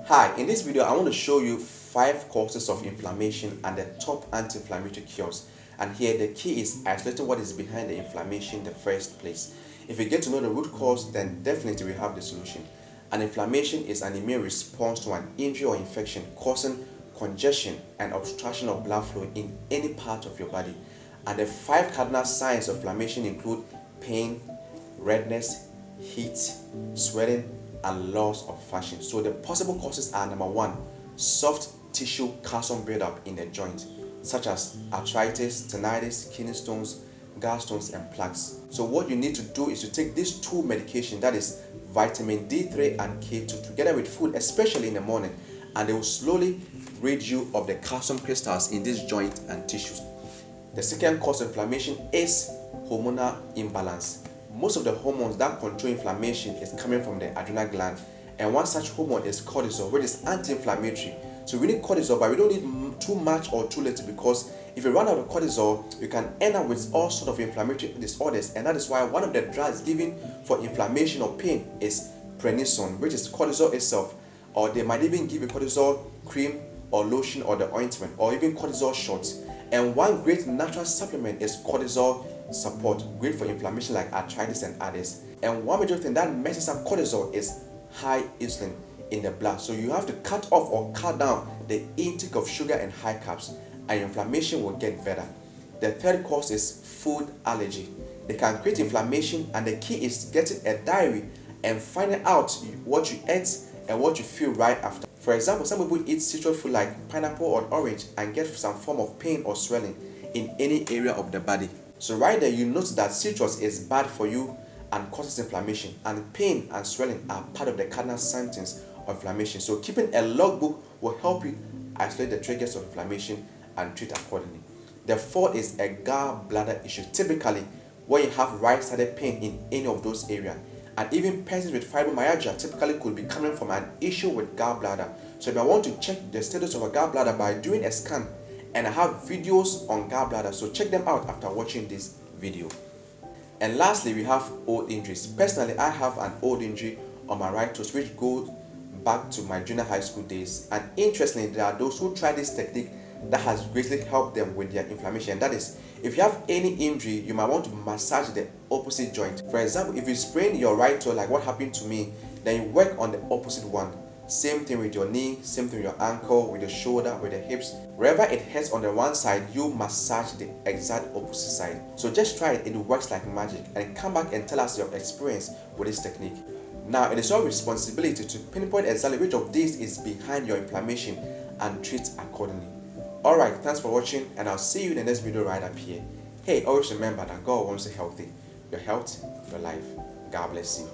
Hi, in this video I want to show you 5 causes of inflammation and the top anti-inflammatory cures. And here the key is isolating what is behind the inflammation in the first place. If you get to know the root cause, then definitely we have the solution. An inflammation is an immune response to an injury or infection causing congestion and obstruction of blood flow in any part of your body. And the 5 cardinal signs of inflammation include pain, redness, heat, swelling, and loss of function. So the possible causes are: number 1, soft tissue calcium buildup in the joint, such as arthritis, tinnitus, kidney stones, gallstones, and plaques. So what you need to do is to take these 2 medications, that is vitamin D3 and K2, together with food, especially in the morning, and they will slowly rid you of the calcium crystals in this joint and tissues. The second cause of inflammation is hormonal imbalance. Most of the hormones that control inflammation is coming from the adrenal gland, and one such hormone is cortisol, which is anti-inflammatory. So we need cortisol, but we don't need too much or too little, because if you run out of cortisol, you can end up with all sorts of inflammatory disorders, and that is why one of the drugs given for inflammation or pain is prednisone, which is cortisol itself, or they might even give you cortisol cream or lotion or the ointment, or even cortisol shots. And one great natural supplement is cortisol support, great for inflammation like arthritis and others. And one major thing that messes up cortisol is high insulin in the blood. So you have to cut off or cut down the intake of sugar and high carbs, and inflammation will get better. The third cause is food allergy. They can create inflammation, and the key is getting a diary and finding out what you ate and what you feel right after. For example, some people eat citrus fruit like pineapple or orange and get some form of pain or swelling in any area of the body. So right there, you notice that citrus is bad for you and causes inflammation, and pain and swelling are part of the cardinal symptoms of inflammation. So keeping a logbook will help you isolate the triggers of inflammation and treat accordingly. The fourth is a gallbladder issue. Typically, when you have right-sided pain in any of those areas, and even persons with fibromyalgia typically could be coming from an issue with gallbladder. So if I want to check the status of a gallbladder by doing a scan, and I have videos on gallbladder, so check them out after watching this video. And lastly, we have old injuries. Personally, I have an old injury on my right toes which goes back to my junior high school days. And interestingly, there are those who try this technique that has greatly helped them with their inflammation. That is, if you have any injury, you might want to massage the opposite joint. For example, if you sprain your right toe like what happened to me, then you work on the opposite one. Same thing with your knee, same thing with your ankle, with your shoulder, with the hips. Wherever it hurts on the one side, you massage the exact opposite side. So just try it, it works like magic, and come back and tell us your experience with this technique. Now, it is your responsibility to pinpoint exactly which of these is behind your inflammation and treat accordingly. Alright, thanks for watching, and I'll see you in the next video right up here. Hey, always remember that God wants you healthy. Your health, your life. God bless you.